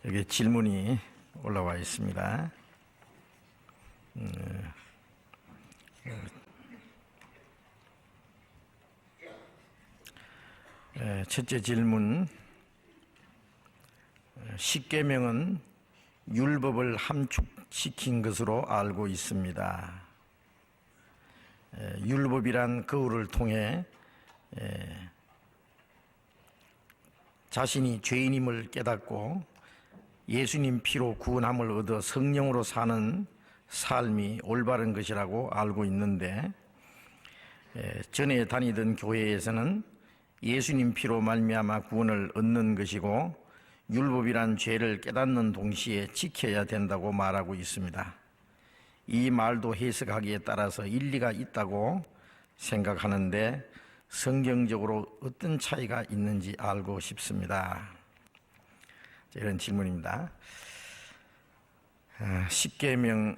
여기 질문이 올라와 있습니다. 첫째 질문, 십계명은 율법을 함축시킨 것으로 알고 있습니다. 율법이란 거울을 통해 자신이 죄인임을 깨닫고 예수님 피로 구원함을 얻어 성령으로 사는 삶이 올바른 것이라고 알고 있는데, 전에 다니던 교회에서는 예수님 피로 말미암아 구원을 얻는 것이고 율법이란 죄를 깨닫는 동시에 지켜야 된다고 말하고 있습니다. 이 말도 해석하기에 따라서 일리가 있다고 생각하는데 성경적으로 어떤 차이가 있는지 알고 싶습니다. 이런 질문입니다. 십계명이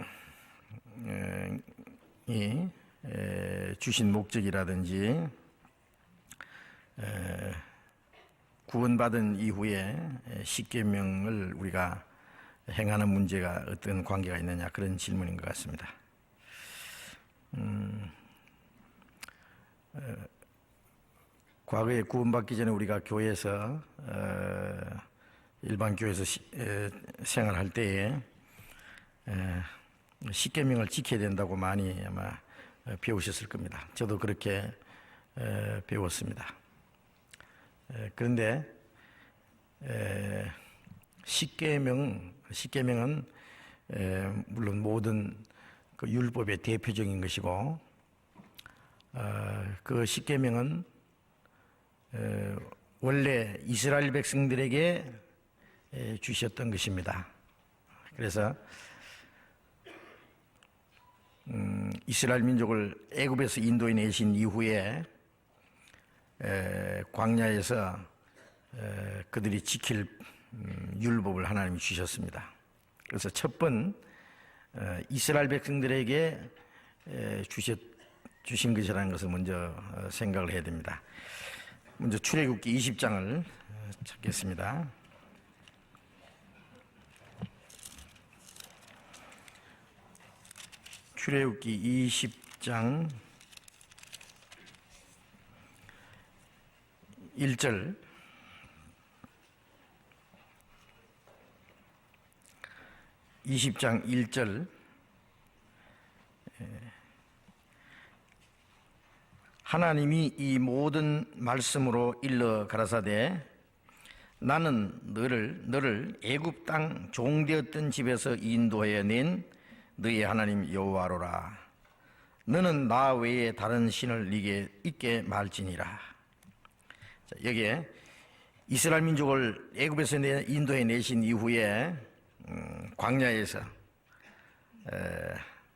주신 목적이라든지 구원받은 이후에 십계명을 우리가 행하는 문제가 어떤 관계가 있느냐, 그런 질문인 것 같습니다. 과거에 구원받기 전에 우리가 교회에서 일반 교회에서 생활할 때에 십계명을 지켜야 된다고 많이 아마 배우셨을 겁니다. 저도 그렇게 배웠습니다. 그런데 십계명은 물론 모든 그 율법의 대표적인 것이고, 그 십계명은 원래 이스라엘 백성들에게 주셨던 것입니다. 그래서 이스라엘 민족을 애굽에서 인도해 내신 이후에 광야에서 그들이 지킬 율법을 하나님이 주셨습니다. 그래서 첫 번 이스라엘 백성들에게 주신 것이라는 것을 먼저 생각을 해야 됩니다. 먼저 출애굽기 20장을 찾겠습니다. 출애굽기 20장 1절, 하나님이 이 모든 말씀으로 일러 가라사대 나는 너를 애굽 땅 종되었던 집에서 인도하여 낸 너의 하나님 여호와로라. 너는 나 외에 다른 신을 네게 있게 말지니라. 자, 여기에 이스라엘 민족을 애굽에서 인도해 내신 이후에 광야에서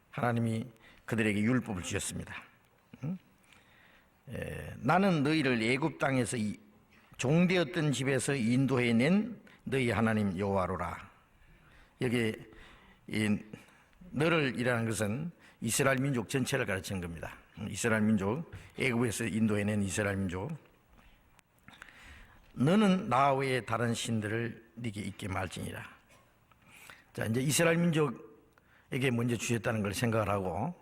하나님이 그들에게 율법을 주셨습니다. 나는 너희를 애굽 땅에서 종되었던 집에서 인도해 낸 너희 하나님 여호와로라. 여기 이 너를 이라는 것은 이스라엘 민족 전체를 가르치는 겁니다. 이스라엘 민족, 애굽에서 인도해 낸 이스라엘 민족. 너는 나 외에 다른 신들을 네게 있게 말지니라. 자, 이제 이스라엘 민족에게 먼저 주셨다는 걸 생각을 하고,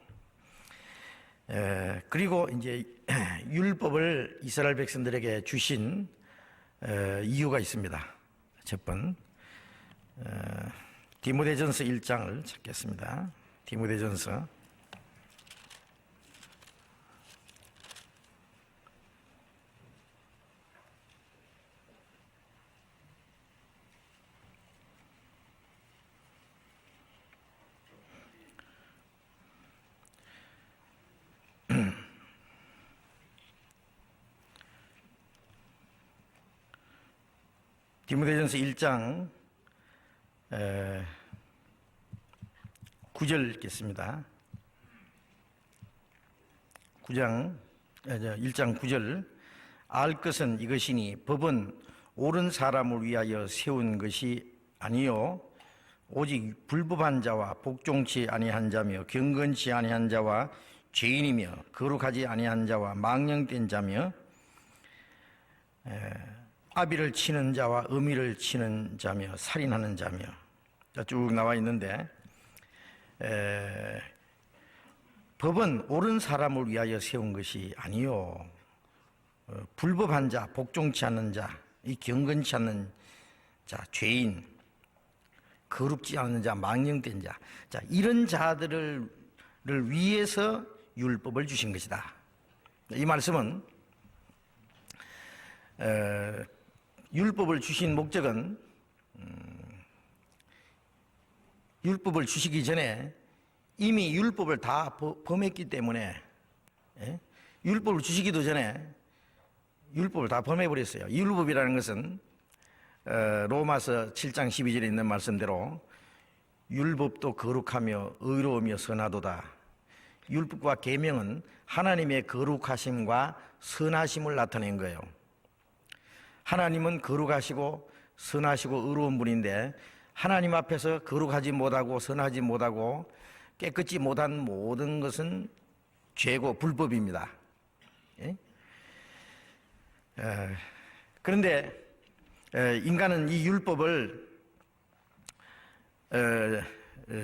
그리고 이제 율법을 이스라엘 백성들에게 주신 이유가 있습니다. 첫 번, 디모데전서 1장을 찾겠습니다. 디모데전서 1장 9절 읽겠습니다. 1장 9절. 알 것은 이것이니 법은 옳은 사람을 위하여 세운 것이 아니요 오직 불법한 자와 복종치 아니한 자며 경건치 아니한 자와 죄인이며 거룩하지 아니한 자와 망령된 자며 아비를 치는 자와 어미를 치는 자며 살인하는 자며 쭉 나와 있는데, 법은 옳은 사람을 위하여 세운 것이 아니요 불법한 자, 복종치 않는 자, 이 경건치 않는 자, 죄인, 거룩지 않은 자, 망령된 자, 이런 자들을 위해서 율법을 주신 것이다. 이 말씀은 율법을 주신 목적은 율법을 주시기 전에 이미 율법을 다 범했기 때문에, 율법을 주시기도 전에 율법을 다 범해버렸어요. 율법이라는 것은 로마서 7장 12절에 있는 말씀대로 율법도 거룩하며 의로우며 선하도다. 율법과 계명은 하나님의 거룩하심과 선하심을 나타낸 거예요. 하나님은 거룩하시고 선하시고 의로운 분인데, 하나님 앞에서 거룩하지 못하고 선하지 못하고 깨끗지 못한 모든 것은 죄고 불법입니다. 그런데 인간은 이 율법을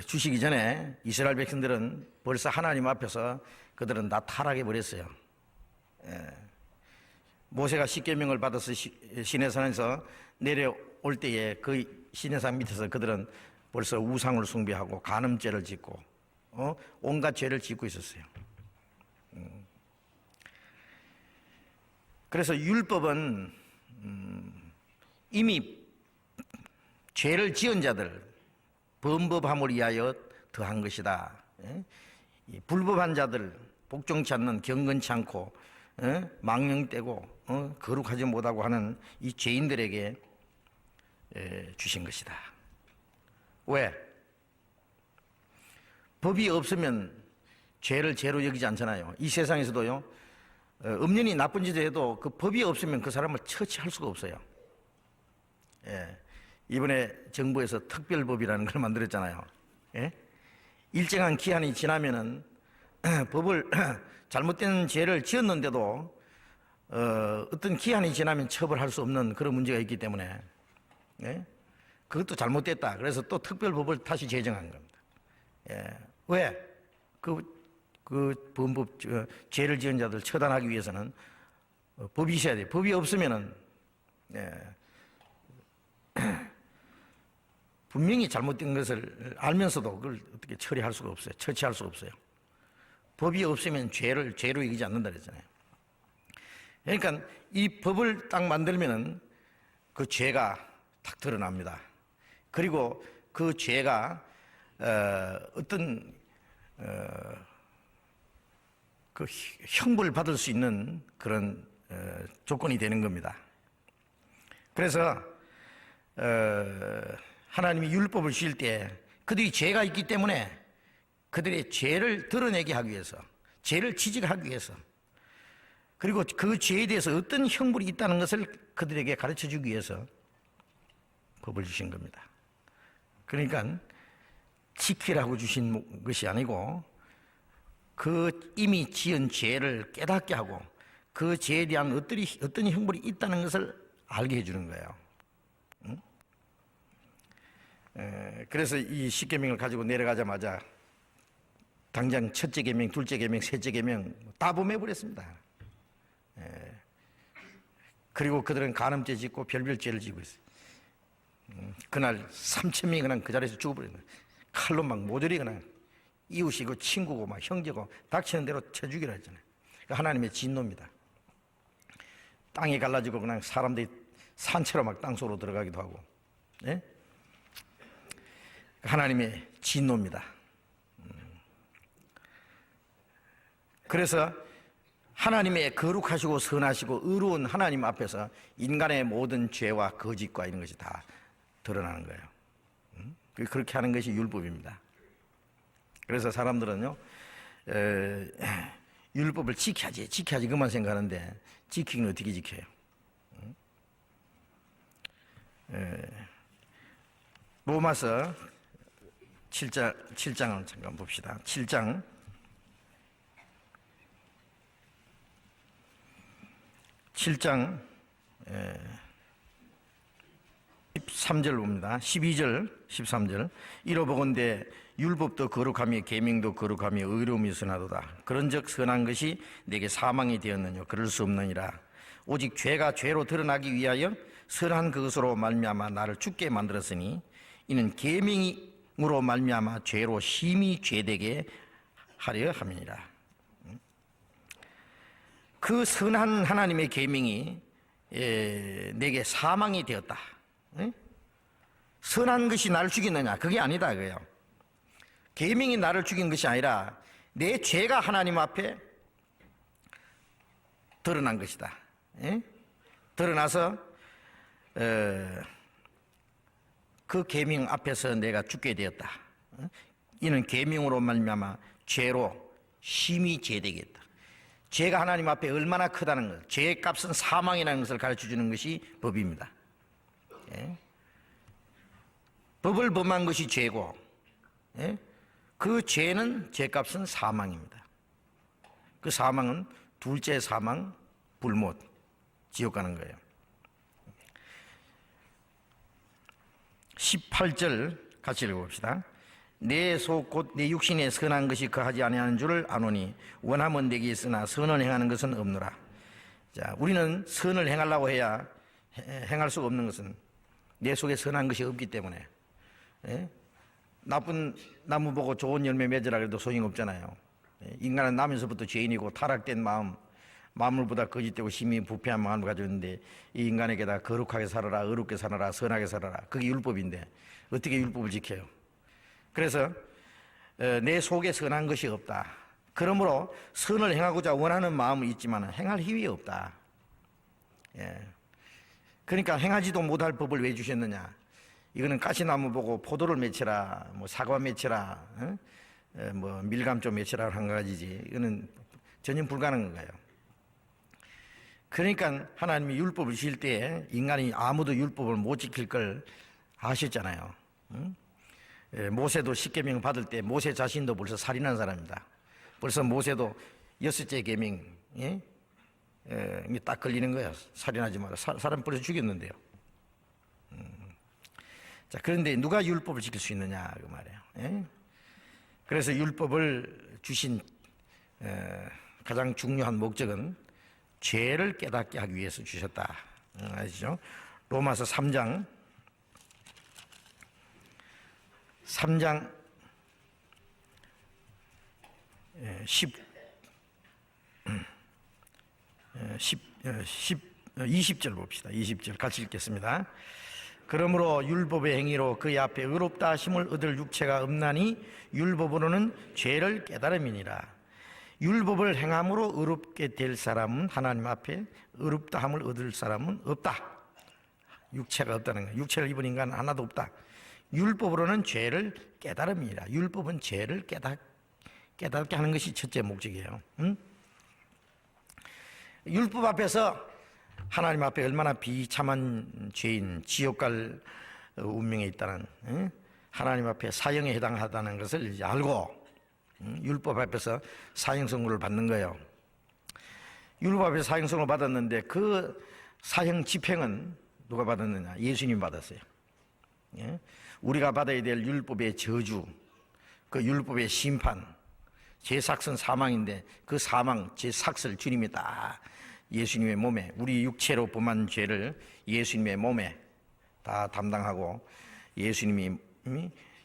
주시기 전에 이스라엘 백성들은 벌써 하나님 앞에서 그들은 다 타락해 버렸어요. 모세가 십계명을 받아서 시내산에서 내려올 때에 그 시내산 밑에서 그들은 벌써 우상을 숭배하고 간음죄를 짓고 온갖 죄를 짓고 있었어요. 그래서 율법은 이미 죄를 지은 자들, 범법함을 위하여 더한 것이다. 불법한 자들, 복종치 않는, 경건치 않고 망령되고 거룩하지 못하고 하는 이 죄인들에게 주신 것이다. 왜? 법이 없으면 죄를 죄로 여기지 않잖아요. 이 세상에서도요, 엄연히 나쁜 짓을 해도 그 법이 없으면 그 사람을 처치할 수가 없어요. 이번에 정부에서 특별법이라는 걸 만들었잖아요. 일정한 기한이 지나면은 법을 잘못된 죄를 지었는데도 어떤 기한이 지나면 처벌할 수 없는 그런 문제가 있기 때문에 그것도 잘못됐다. 그래서 또 특별법을 다시 제정한 겁니다. 왜? 그 범법 죄를 지은 자들 처단하기 위해서는 법이 있어야 돼요. 법이 없으면은 분명히 잘못된 것을 알면서도 그걸 어떻게 처리할 수가 없어요. 처치할 수가 없어요. 법이 없으면 죄를 죄로 이기지 않는다 그랬잖아요. 그러니까 이 법을 딱 만들면은 그 죄가 딱 드러납니다. 그리고 그 죄가 어떤 그 형벌을 받을 수 있는 그런 조건이 되는 겁니다. 그래서 하나님이 율법을 주실 때 그들이 죄가 있기 때문에 그들의 죄를 드러내게 하기 위해서, 죄를 지적하기 위해서, 그리고 그 죄에 대해서 어떤 형벌이 있다는 것을 그들에게 가르쳐 주기 위해서 법을 주신 겁니다. 그러니까 지키라고 주신 것이 아니고 그 이미 지은 죄를 깨닫게 하고 그 죄에 대한 어떤 형벌이 있다는 것을 알게 해주는 거예요. 그래서 이 십계명을 가지고 내려가자마자 당장 첫째 계명, 둘째 계명, 셋째 계명 다 범해버렸습니다. 그리고 그들은 간음죄 짓고 별별 죄를 지고 있어요. 그날 3,000명이 그냥 그 자리에서 죽어버린 거예요. 칼로 막 모조리 그냥 이웃이고 친구고 막 형제고 닥치는 대로 쳐 죽이라 했잖아요. 하나님의 진노입니다. 땅이 갈라지고 그냥 사람들이 산채로 막 땅속으로 들어가기도 하고, 하나님의 진노입니다. 그래서 하나님의 거룩하시고 선하시고 의로운 하나님 앞에서 인간의 모든 죄와 거짓과 이런 것이 다 드러나는 거예요. 그렇게 하는 것이 율법입니다. 그래서 사람들은요, 율법을 지켜야지 그만 생각하는데 지키기는 어떻게 지켜요? 로마서 7장을 잠깐 봅시다. 7장 7장 13절 봅니다. 12절, 13절. 이로보건대 율법도 거룩하며 계명도 거룩하며 의로움이 선하도다. 그런즉 선한 것이 내게 사망이 되었느냐. 그럴 수 없느니라. 오직 죄가 죄로 드러나기 위하여 선한 그것으로 말미암아 나를 죽게 만들었으니 이는 계명으로 말미암아 죄로 심히 죄되게 하려 함이니라. 그 선한 하나님의 계명이 내게 사망이 되었다. 선한 것이 나를 죽이느냐? 그게 아니다 그래요. 계명이 나를 죽인 것이 아니라 내 죄가 하나님 앞에 드러난 것이다. 드러나서 그 계명 앞에서 내가 죽게 되었다. 이는 계명으로 말미암아 죄로 심히 죄되게 했다. 죄가 하나님 앞에 얼마나 크다는 것, 죄의 값은 사망이라는 것을 가르쳐주는 것이 법입니다. 법을 범한 것이 죄고 그 죄는 죄값은 사망입니다. 그 사망은 둘째 사망, 불못, 지옥 가는 거예요. 18절 같이 읽어봅시다. 내 속 곧 내 육신에 선한 것이 거하지 아니하는 줄을 아노니 원하면 내게 있으나 선을 행하는 것은 없노라. 자, 우리는 선을 행하려고 해야 행할 수가 없는 것은 내 속에 선한 것이 없기 때문에. 나쁜 나무 보고 좋은 열매 맺으라 그래도 소용없잖아요. 인간은 나면서부터 죄인이고 타락된 마음을보다 거짓되고 심히 부패한 마음을 가지고 있는데 이 인간에게다 거룩하게 살아라, 의롭게 살아라, 선하게 살아라. 그게 율법인데 어떻게 율법을 지켜요? 그래서 내 속에 선한 것이 없다. 그러므로 선을 행하고자 원하는 마음은 있지만 행할 힘이 없다. 그러니까 행하지도 못할 법을 왜 주셨느냐? 이거는 가시나무 보고 포도를 맺혀라, 뭐 사과 맺혀라, 뭐 밀감 좀 맺혀라 한 가지지. 이거는 전혀 불가능한 거예요. 그러니까 하나님이 율법을 주실 때 인간이 아무도 율법을 못 지킬 걸 아셨잖아요. 모세도 십계명 받을 때 모세 자신도 벌써 살인한 사람입니다. 벌써 모세도 6째 계명 딱 걸리는 거예요. 살인하지 마라. 사람 벌써 죽였는데요. 자, 그런데 누가 율법을 지킬 수 있느냐 그 말이에요. 그래서 율법을 주신 가장 중요한 목적은 죄를 깨닫게 하기 위해서 주셨다. 아시죠? 로마서 3장 20절 봅시다. 20절 같이 읽겠습니다. 그러므로 율법의 행위로 그의 앞에 의롭다 하심을 얻을 육체가 없나니 율법으로는 죄를 깨달음이니라. 율법을 행함으로 의롭게 될 사람은 하나님 앞에 의롭다함을 얻을 사람은 없다. 육체가 없다는 거예요. 육체를 입은 인간은 하나도 없다. 율법으로는 죄를 깨달음이니라. 율법은 죄를 깨닫게 하는 것이 첫째 목적이에요. 율법 앞에서 하나님 앞에 얼마나 비참한 죄인, 지옥 갈 운명에 있다는, 하나님 앞에 사형에 해당하다는 것을 이제 알고 율법 앞에서 사형 선고를 받는 거예요. 율법 앞에서 사형 선고를 받았는데 그 사형 집행은 누가 받았느냐? 예수님이 받았어요. 우리가 받아야 될 율법의 저주, 그 율법의 심판, 제 삭은 사망인데 그 사망, 제 삭을 주님이 다 예수님의 몸에, 우리 육체로 범한 죄를 예수님의 몸에 다 담당하고 예수님이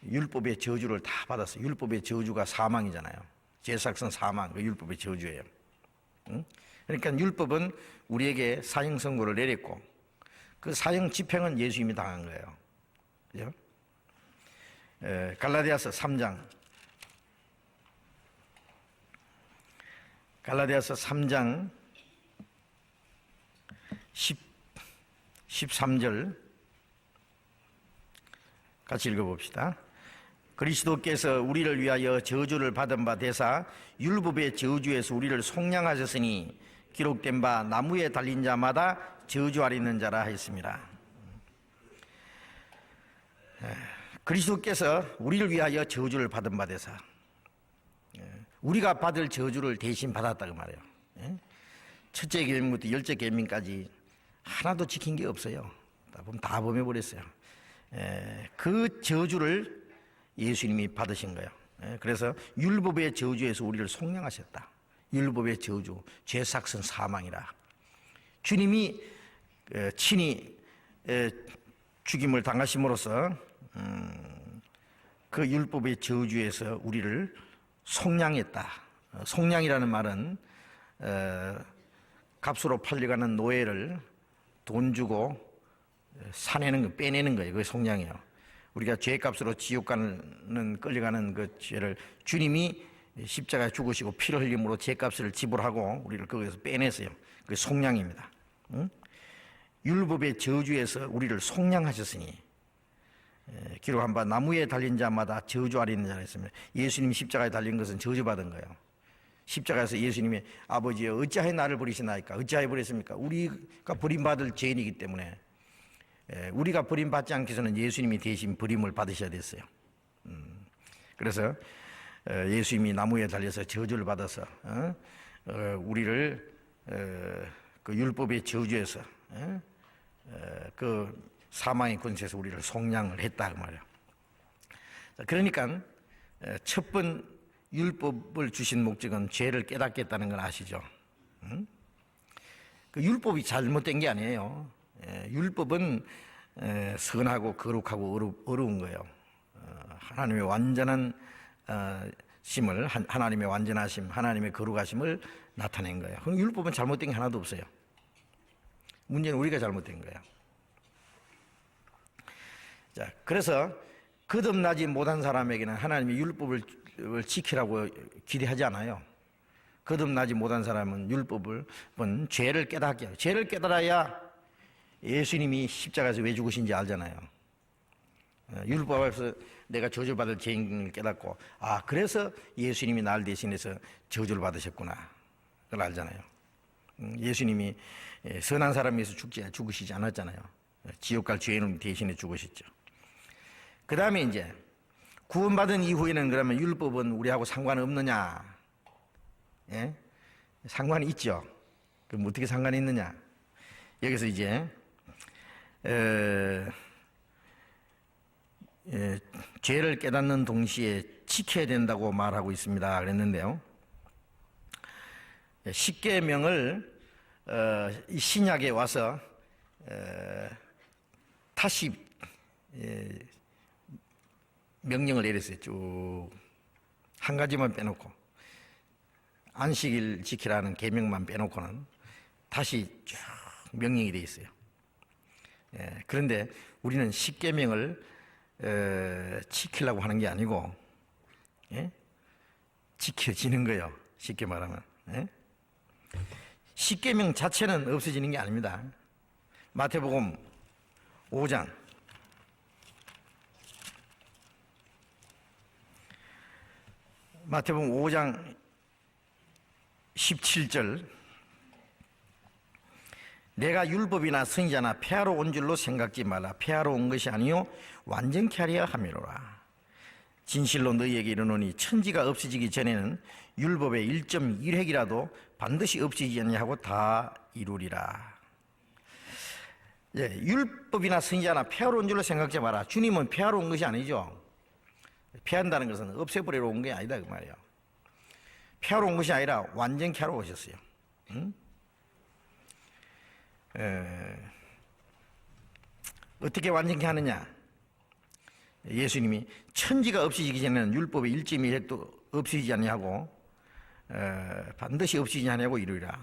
율법의 저주를 다 받았어요. 율법의 저주가 사망이잖아요. 제 삭은 사망, 그 율법의 저주예요. 그러니까 율법은 우리에게 사형 선고를 내렸고 그 사형 집행은 예수님이 당한 거예요. 그죠? 갈라디아서 3장 13절 같이 읽어봅시다. 그리스도께서 우리를 위하여 저주를 받은 바 되사 율법의 저주에서 우리를 속량하셨으니 기록된 바 나무에 달린 자마다 저주하리는 자라 했습니다. 그리스도께서 우리를 위하여 저주를 받은 바 되사 우리가 받을 저주를 대신 받았다 그 말이에요. 첫째 계명부터 10째 계명까지 하나도 지킨 게 없어요. 다 범해버렸어요. 그 저주를 예수님이 받으신 거예요. 그래서 율법의 저주에서 우리를 속량하셨다. 율법의 저주, 죄삭선 사망이라. 주님이 친히 죽임을 당하심으로써 그 율법의 저주에서 우리를 속량했다. 속량이라는 말은 값으로 팔려가는 노예를 돈 주고 사내는 거, 빼내는 거예요. 그게 속량이에요. 우리가 죄값으로 지옥 가는 끌려가는 그 죄를 주님이 십자가에 죽으시고 피를 흘림으로 죄값을 지불하고 우리를 거기서 빼냈어요. 그게 속량입니다. 응? 율법의 저주에서 우리를 속량하셨으니 기록한 바 나무에 달린 자마다 저주 아래 있는 자가 있습니다. 예수님이 십자가에 달린 것은 저주받은 거예요. 십자가에서 예수님이 아버지여 어찌하여 나를 버리시나이까? 어찌하여 버렸습니까? 우리가 버림받을 죄인이기 때문에 우리가 버림받지 않기 위해서는 예수님이 대신 버림을 받으셔야 됐어요. 그래서 예수님이 나무에 달려서 저주를 받아서 우리를 그 율법의 저주에서 그 사망의 권세에서 우리를 속량을 했다 그 말이에요. 그러니까 첫 번 율법을 주신 목적은 죄를 깨닫겠다는 걸 아시죠? 그 율법이 잘못된 게 아니에요. 율법은 선하고 거룩하고 어려운 거예요. 하나님의 완전한 심을, 하나님의 완전하심, 하나님의 거룩하심을 나타낸 거예요. 그럼 율법은 잘못된 게 하나도 없어요. 문제는 우리가 잘못된 거예요. 자, 그래서 거듭나지 못한 사람에게는 하나님의 율법을 지키라고 기대하지 않아요. 거듭나지 못한 사람은 율법은 죄를 깨닫게 해요. 죄를 깨달아야 예수님이 십자가에서 왜 죽으신지 알잖아요. 율법 앞에서 내가 저주받을 죄인을 깨닫고 그래서 예수님이 날 대신해서 저주를 받으셨구나 그걸 알잖아요. 예수님이 선한 사람 위해서 죽으시지 않았잖아요. 지옥 갈 죄인을 대신해 죽으셨죠. 그 다음에 이제 구원받은 이후에는 그러면 율법은 우리하고 상관없느냐? 예? 상관이 있죠. 그럼 어떻게 상관이 있느냐? 여기서 이제 죄를 깨닫는 동시에 지켜야 된다고 말하고 있습니다. 그랬는데요. 십계명을 신약에 와서 다시 명령을 내렸어요. 쭉 한 가지만 빼놓고 안식일 지키라는 계명만 빼놓고는 다시 쭉 명령이 되어 있어요. 그런데 우리는 십계명을 지키려고 하는 게 아니고 지켜지는 거예요. 쉽게 말하면 십계명 자체는 없어지는 게 아닙니다. 마태복음 5장 마태복음 5장 17절 내가 율법이나 선지자나 폐하러 온 줄로 생각지 말라. 폐하러 온 것이 아니요 완전케 하려 함이로라. 진실로 너희에게 이르노니 천지가 없어지기 전에는 율법의 1.1획이라도 반드시 없어지지 아니하고 다 이루리라. 율법이나 선지자나 폐하러 온 줄로 생각지 마라. 주님은 폐하러 온 것이 아니죠. 폐한다는 것은 없애버리러 온 게 아니다 그 말이에요. 폐하러 온 것이 아니라 완전케 하러 오셨어요. 어떻게 완전케 하느냐? 예수님이 천지가 없어지기 전에는 율법의 1.1획도 없어지지 아니하고 반드시 없어지지 아니하고 이루리라.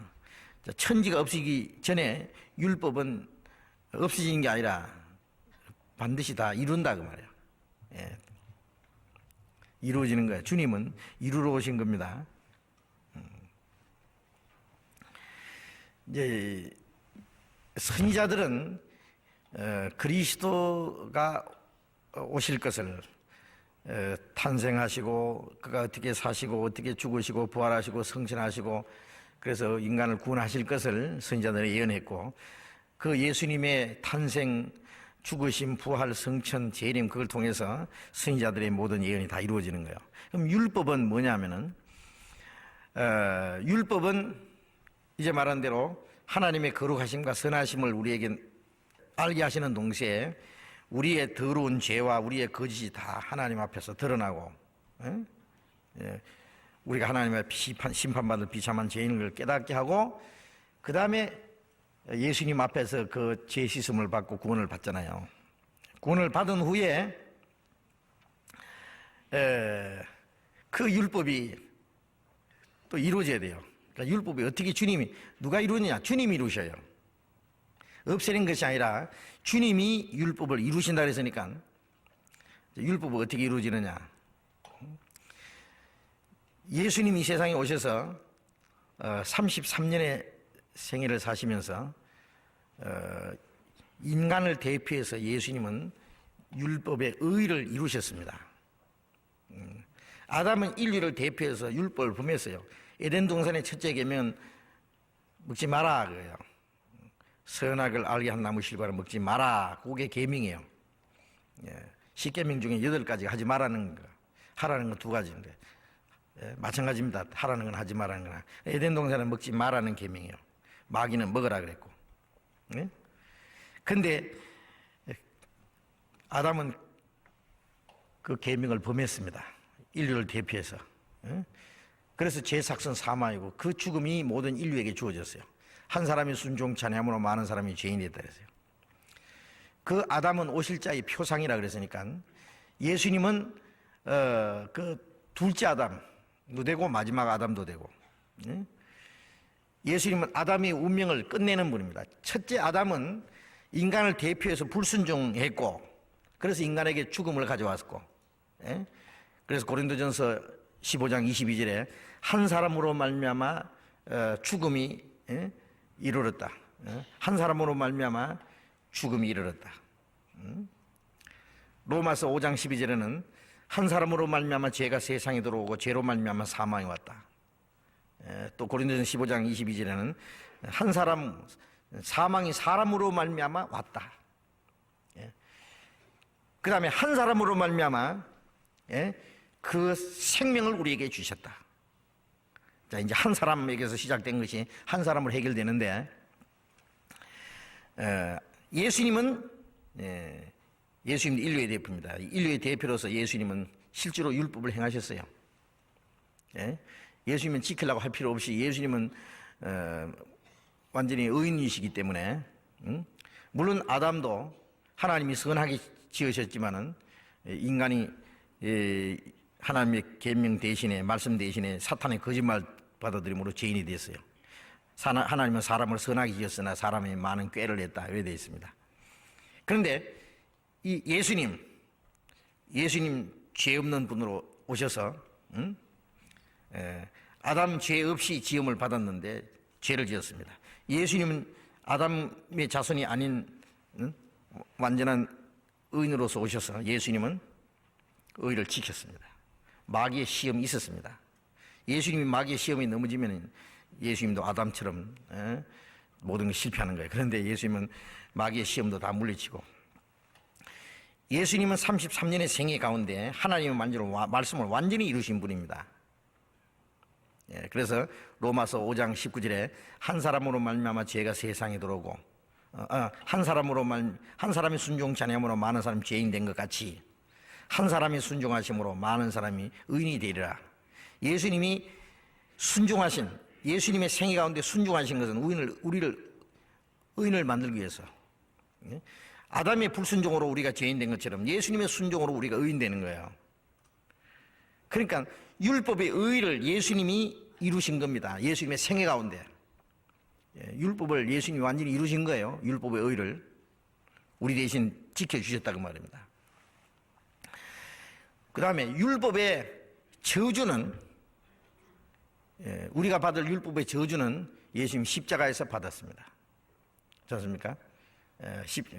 천지가 없어지기 전에 율법은 없어지는 게 아니라 반드시 다 이룬다 그 말이에요. 이루어지는 거예요. 주님은 이루러 오신 겁니다. 이제 선지자들은 그리스도가 오실 것을 탄생하시고 그가 어떻게 사시고 어떻게 죽으시고 부활하시고 성천하시고 그래서 인간을 구원하실 것을 선지자들이 예언했고 그 예수님의 탄생, 죽으심, 부활, 성천, 재림 그걸 통해서 선지자들의 모든 예언이 다 이루어지는 거예요. 그럼 율법은 뭐냐면은 율법은 이제 말한 대로 하나님의 거룩하심과 선하심을 우리에게 알게 하시는 동시에 우리의 더러운 죄와 우리의 거짓이 다 하나님 앞에서 드러나고, 우리가 하나님 앞에 심판받을 비참한 죄인을 깨닫게 하고, 그 다음에 예수님 앞에서 그 죄 씻음을 받고 구원을 받잖아요. 구원을 받은 후에 그 율법이 또 이루어져야 돼요. 그러니까 율법이 어떻게 누가 이루느냐? 주님이 이루셔요. 없애는 것이 아니라 주님이 율법을 이루신다 그랬으니까, 율법은 어떻게 이루어지느냐? 예수님이 이 세상에 오셔서 33년의 생애를 사시면서 인간을 대표해서 예수님은 율법의 의를 이루셨습니다. 아담은 인류를 대표해서 율법을 범했어요. 에덴 동산의 첫째 계명은 먹지 마라 그래요. 선악을 알게 한 나무 실과를 먹지 마라. 그게 계명이에요. 10계명 중에 8가지가 하지 말라는 거, 하라는 건 2가지인데, 마찬가지입니다. 하라는 건 하지 말라는 거나. 에덴 동산은 먹지 마라는 계명이에요. 마귀는 먹으라 그랬고. 근데 아담은 그 계명을 범했습니다. 인류를 대표해서. 그래서 죄삭선 사망이고 그 죽음이 모든 인류에게 주어졌어요. 한 사람이 순종치 아니함으로 많은 사람이 죄인이 됐다 그랬어요. 그 아담은 오실자의 표상이라 그랬으니까 예수님은 그 둘째 아담도 되고 마지막 아담도 되고, 예수님은 아담의 운명을 끝내는 분입니다. 첫째 아담은 인간을 대표해서 불순종했고, 그래서 인간에게 죽음을 가져왔고, 그래서 고린도전서 15장 22절에 한 사람으로 말미암아 죽음이 이르렀다. 한 사람으로 말미암아 죽음이 이르렀다. 로마서 5장 12절에는 한 사람으로 말미암아 죄가 세상에 들어오고 죄로 말미암아 사망이 왔다. 또 고린도전 15장 22절에는 한 사람 사망이 사람으로 말미암아 왔다. 그 다음에 한 사람으로 말미암아 그 생명을 우리에게 주셨다. 자, 이제 한 사람에게서 시작된 것이 한 사람으로 해결되는데, 예수님은 인류의 대표입니다. 인류의 대표로서 예수님은 실제로 율법을 행하셨어요. 예수님은 지키려고 할 필요 없이 예수님은 완전히 의인이시기 때문에, 물론 아담도 하나님이 선하게 지으셨지만은 인간이 하나님의 계명 대신에, 말씀 대신에 사탄의 거짓말 받아들임으로 죄인이 됐어요. 하나님은 사람을 선하게 지었으나 사람이 많은 꾀를 냈다 이렇게 되어 있습니다. 그런데 이 예수님 죄 없는 분으로 오셔서 아담 죄 없이 지음을 받았는데 죄를 지었습니다. 예수님은 아담의 자손이 아닌 완전한 의인으로서 오셔서 예수님은 의를 지켰습니다. 마귀의 시험이 있었습니다. 예수님이 마귀의 시험에 넘어지면 예수님도 아담처럼 모든 걸 실패하는 거예요. 그런데 예수님은 마귀의 시험도 다 물리치고, 예수님은 33년의 생애 가운데 하나님의 말씀을 완전히 이루신 분입니다. 그래서 로마서 5장 19절에 한 사람으로 말미암아 죄가 세상에 들어오고, 한 사람이 순종치 아니함으로 많은 사람이 죄인 된 것 같이 한 사람이 순종하심으로 많은 사람이 의인이 되리라. 예수님이 순종하신, 예수님의 생애 가운데 순종하신 것은 우리를 의인을 만들기 위해서, 아담의 불순종으로 우리가 죄인 된 것처럼 예수님의 순종으로 우리가 의인 되는 거예요. 그러니까 율법의 의를 예수님이 이루신 겁니다. 예수님의 생애 가운데 율법을 예수님이 완전히 이루신 거예요. 율법의 의를 우리 대신 지켜주셨다고 말입니다. 그 다음에 율법의 저주는, 우리가 받을 율법의 저주는 예수님 십자가에서 받았습니다. 그렇지 않습니까?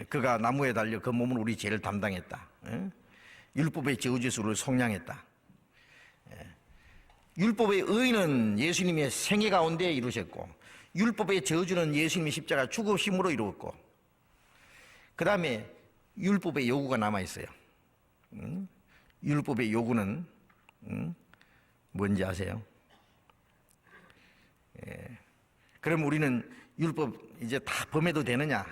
그가 나무에 달려 그 몸은 우리 죄를 담당했다. 율법의 저주에서 우리를 속량했다. 율법의 의는 예수님의 생애 가운데 이루셨고, 율법의 저주는 예수님의 십자가 죽으심으로 이루었고, 그 다음에 율법의 요구가 남아있어요. 율법의 요구는 뭔지 아세요? 그럼 우리는 율법 이제 다 범해도 되느냐?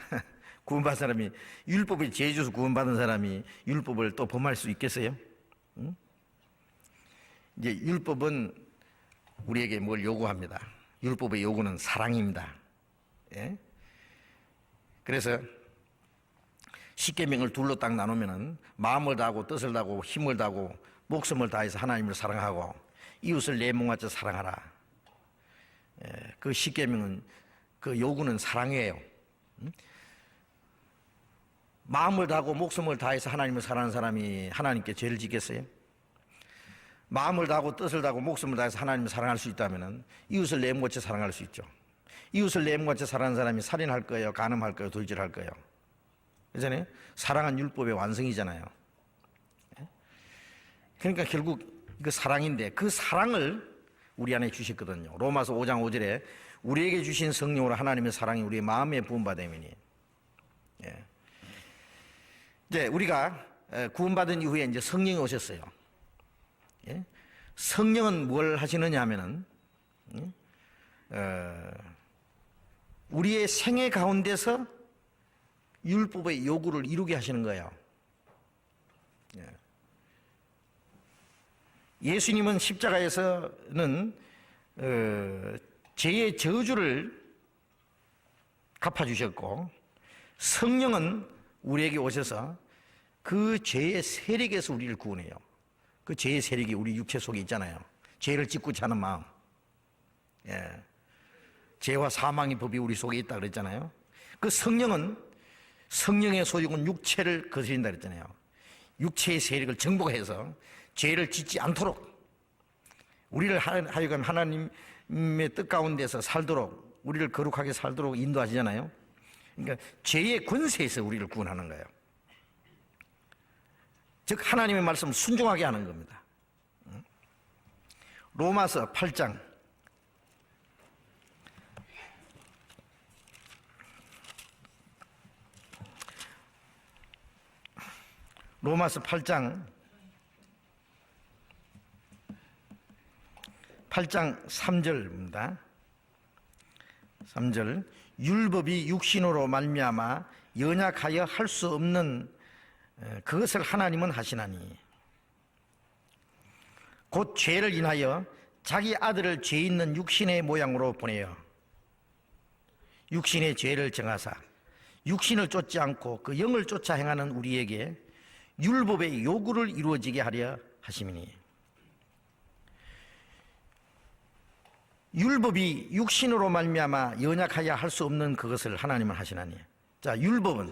구원받은 사람이, 율법에 죄져서 구원받은 사람이 율법을 또 범할 수 있겠어요? 응? 이제 율법은 우리에게 뭘 요구합니다. 율법의 요구는 사랑입니다. 예? 그래서 십계명을 둘로 딱 나누면은 마음을 다하고 뜻을 다하고 힘을 다하고 목숨을 다해서 하나님을 사랑하고 이웃을 내 몸같이 사랑하라. 예, 그 십계명은 그 요구는 사랑이에요. 마음을 다하고 목숨을 다해서 하나님을 사랑하는 사람이 하나님께 죄를 짓겠어요? 마음을 다하고 뜻을 다하고 목숨을 다해서 하나님을 사랑할 수 있다면 이웃을 내 몸같이 사랑할 수 있죠. 이웃을 내 몸같이 사랑하는 사람이 살인할 거예요? 간음할 거예요? 돌질할 거예요? 그잖아요. 사랑은 율법의 완성이잖아요. 그러니까 결국 그 사랑인데 그 사랑을 우리 안에 주셨거든요. 로마서 5장 5절에 우리에게 주신 성령으로 하나님의 사랑이 우리의 마음에 부음받음이니. 예. 이제 우리가 구원받은 이후에 이제 성령이 오셨어요. 예? 성령은 뭘 하시느냐 하면은 우리의 생애 가운데서 율법의 요구를 이루게 하시는 거예요. 예. 예수님은 십자가에서는 죄의 저주를 갚아주셨고 성령은 우리에게 오셔서 그 죄의 세력에서 우리를 구원해요. 그 죄의 세력이 우리 육체 속에 있잖아요. 죄를 짓고자 하는 마음. 예. 죄와 사망의 법이 우리 속에 있다 그랬잖아요. 그 성령은 성령의 소유는 육체를 거스린다 그랬잖아요. 육체의 세력을 정복해서 죄를 짓지 않도록 우리를 하여금 하나님의 뜻 가운데서 살도록 우리를 거룩하게 살도록 인도하시잖아요. 그러니까 죄의 권세에서 우리를 구원하는 거예요. 즉 하나님의 말씀을 순종하게 하는 겁니다. 로마서 8장 로마서 8장 3절입니다. 3절 율법이 육신으로 말미암아 연약하여 할 수 없는 그것을 하나님은 하시나니 곧 죄를 인하여 자기 아들을 죄 있는 육신의 모양으로 보내어 육신의 죄를 정하사 육신을 쫓지 않고 그 영을 쫓아 행하는 우리에게 율법의 요구를 이루어지게 하려 하심이니. 율법이 육신으로 말미암아 연약하여 할 수 없는 그것을 하나님은 하시나니. 자, 율법은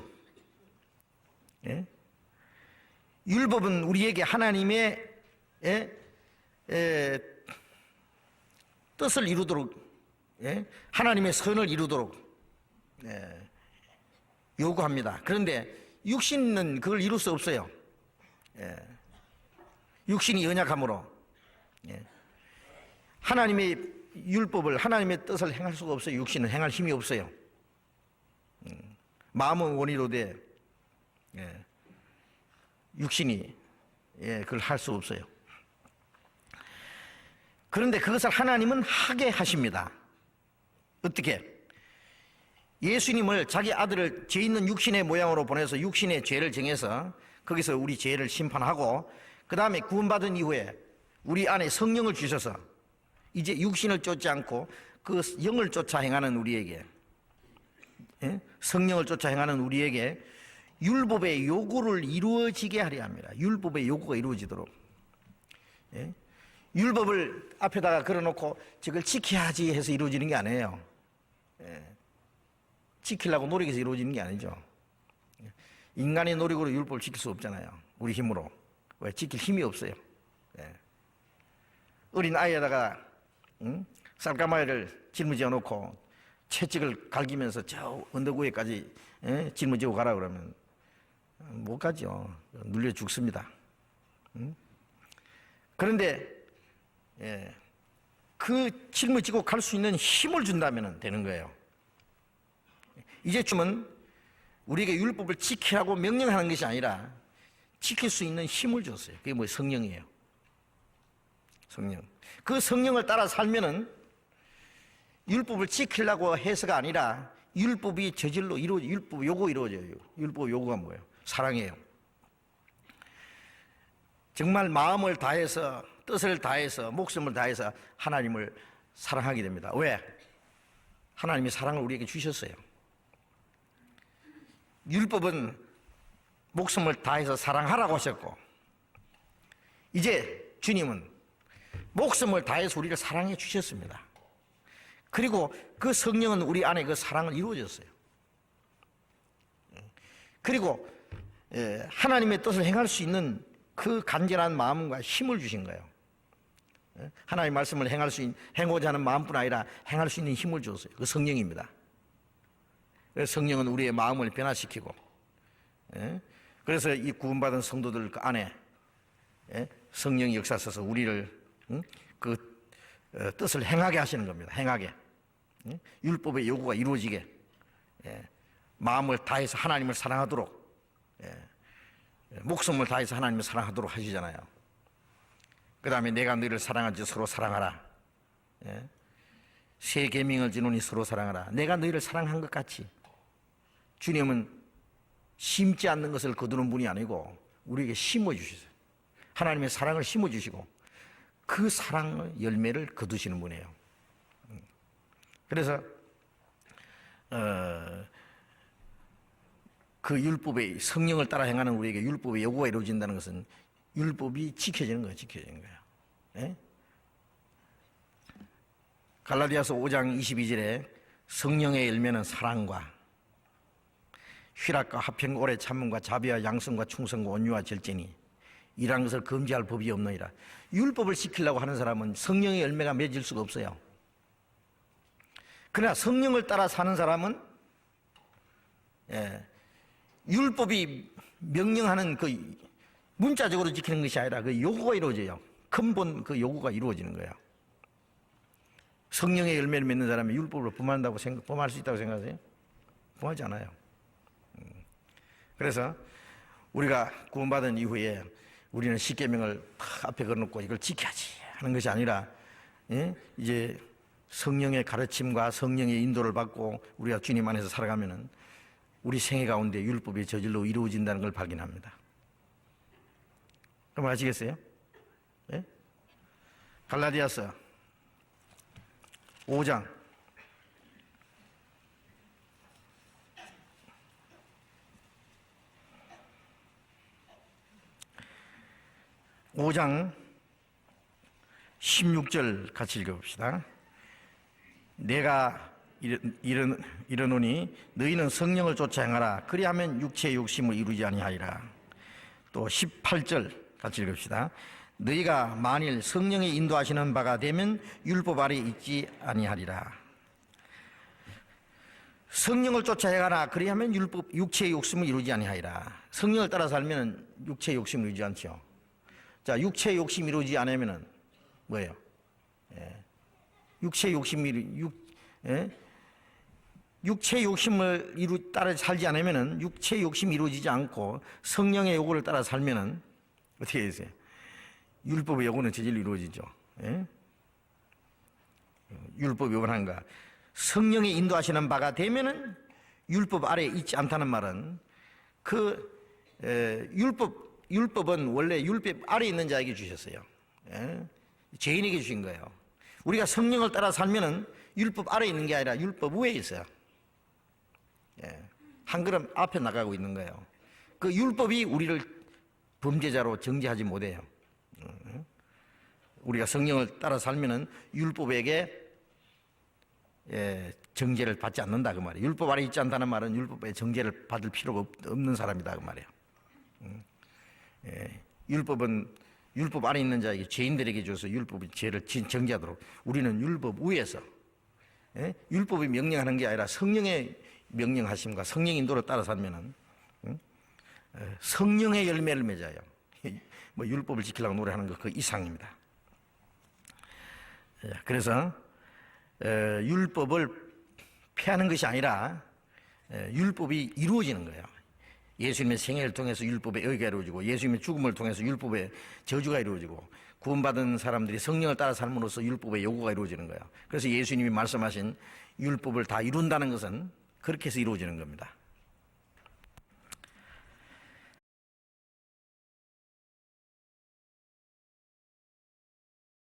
율법은 우리에게 하나님의 뜻을 이루도록 하나님의 선을 이루도록 요구합니다. 그런데 육신은 그걸 이룰 수 없어요. 육신이 연약함으로 하나님의 율법을 하나님의 뜻을 행할 수가 없어요. 육신은 행할 힘이 없어요. 마음은 원이로되 육신이 그걸 할 수 없어요. 그런데 그것을 하나님은 하게 하십니다. 어떻게? 예수님을 자기 아들을 죄 있는 육신의 모양으로 보내서 육신의 죄를 정해서 거기서 우리 죄를 심판하고 그 다음에 구원받은 이후에 우리 안에 성령을 주셔서 이제 육신을 쫓지 않고 그 영을 쫓아 행하는 우리에게 성령을 쫓아 행하는 우리에게 율법의 요구를 이루어지게 하려 합니다. 율법의 요구가 이루어지도록. 율법을 앞에다가 걸어놓고 저걸 지켜야지 해서 이루어지는 게 아니에요. 지키려고 노력해서 이루어지는 게 아니죠. 인간의 노력으로 율법을 지킬 수 없잖아요. 우리 힘으로. 왜? 지킬 힘이 없어요. 어린 아이에다가 쌀가마이를 짊어져 놓고 채찍을 갈기면서 저 언덕 위에까지 짊어지고 가라 그러면 못 가죠. 눌려 죽습니다. 그런데 그 짊어지고 갈 수 있는 힘을 준다면 되는 거예요. 이제쯤은 우리에게 율법을 지키라고 명령하는 것이 아니라 지킬 수 있는 힘을 줬어요. 그게 뭐예요? 성령이에요. 성령. 그 성령을 따라 살면은 율법을 지키려고 해서가 아니라 율법이 저절로 율법 요구 이루어져요. 율법 요구가 뭐예요? 사랑이에요. 정말 마음을 다해서, 뜻을 다해서, 목숨을 다해서 하나님을 사랑하게 됩니다. 왜? 하나님이 사랑을 우리에게 주셨어요. 율법은 목숨을 다해서 사랑하라고 하셨고, 이제 주님은 목숨을 다해서 우리를 사랑해 주셨습니다. 그리고 그 성령은 우리 안에 그 사랑을 이루어졌어요. 그리고 하나님의 뜻을 행할 수 있는 그 간절한 마음과 힘을 주신 거예요. 하나님의 말씀을 행하고자 하는 마음뿐 아니라 행할 수 있는 힘을 줬어요. 그 성령입니다. 그래서 성령은 우리의 마음을 변화시키고, 그래서 이 구원받은 성도들 그 안에 성령이 역사하셔서 우리를 그 뜻을 행하게 하시는 겁니다. 행하게. 율법의 요구가 이루어지게, 마음을 다해서 하나님을 사랑하도록, 목숨을 다해서 하나님을 사랑하도록 하시잖아요. 그 다음에 내가 너희를 사랑하지 서로 사랑하라. 새 계명을 지노니 서로 사랑하라. 내가 너희를 사랑한 것 같이. 주님은 심지 않는 것을 거두는 분이 아니고 우리에게 심어주셨어요. 하나님의 사랑을 심어주시고 그 사랑의 열매를 거두시는 분이에요. 그래서 그 율법의 성령을 따라 행하는 우리에게 율법의 요구가 이루어진다는 것은 율법이 지켜지는 거예요. 지켜지는 거예요. 예? 갈라디아서 5장 22절에 성령의 열매는 사랑과 희락과 화평과 오래 참음과 자비와 양성과 충성과 온유와 절제니 이러한 것을 금지할 법이 없느니라. 율법을 지키려고 하는 사람은 성령의 열매가 맺을 수가 없어요. 그러나 성령을 따라 사는 사람은 율법이 명령하는 그 문자적으로 지키는 것이 아니라 그 요구가 이루어져요. 근본 그 요구가 이루어지는 거예요. 성령의 열매를 맺는 사람이 율법으로 범할 수 있다고 생각하세요? 범하지 않아요. 그래서 우리가 구원받은 이후에 우리는 십계명을 앞에 걸어놓고 이걸 지켜야지 하는 것이 아니라 이제 성령의 가르침과 성령의 인도를 받고 우리가 주님 안에서 살아가면은 우리 생애 가운데 율법이 저절로 이루어진다는 걸 발견합니다. 그럼 아시겠어요? 네? 갈라디아서 5장 16절 같이 읽어봅시다. 내가 이르노니 너희는 성령을 쫓아 행하라. 그리하면 육체의 욕심을 이루지 아니하리라. 또 18절 같이 읽읍시다. 너희가 만일 성령의 인도하시는 바가 되면 율법 아래 있지 아니하리라. 성령을 쫓아 행하라. 그리하면 육체의 욕심을 이루지 아니하리라. 성령을 따라 살면 육체의 욕심을 이루지 않죠. 자, 육체의 욕심 이루지 않으면은 뭐예요? 육체의 욕심을 따라 살지 않으면은 육체의 욕심이 이루어지지 않고 성령의 요구를 따라 살면은 어떻게 되세요? 율법의 요구는 저절로 이루어지죠. 율법이 원한가? 성령이 인도하시는 바가 되면은 율법 아래에 있지 않다는 말은 율법은 원래 율법 아래에 있는 자에게 주셨어요. 죄인에게 주신 거예요. 우리가 성령을 따라 살면은 율법 아래에 있는 게 아니라 율법 위에 있어요. 한 걸음 앞에 나가고 있는 거예요. 그 율법이 우리를 범죄자로 정죄하지 못해요. 우리가 성령을 따라 살면은 율법에게 정죄를 받지 않는다 그 말이에요. 율법 아래 있지 않다는 말은 율법에 정죄를 받을 필요가 없는 사람이다 그 말이에요. 율법은 율법 아래 있는 자에게 죄인들에게 줘서 율법이 죄를 정죄하도록 우리는 율법 위에서 율법이 명령하는 게 아니라 성령의 명령하심과 성령 인도를 따라 살면은 성령의 열매를 맺어요. 뭐 율법을 지키려고 노래하는 것 그 이상입니다. 그래서 율법을 폐하는 것이 아니라 율법이 이루어지는 거예요. 예수님의 생애를 통해서 율법의 의가 이루어지고 예수님의 죽음을 통해서 율법의 저주가 이루어지고 구원받은 사람들이 성령을 따라 삶으로써 율법의 요구가 이루어지는 거예요. 그래서 예수님이 말씀하신 율법을 다 이룬다는 것은 그렇게 해서 이루어지는 겁니다.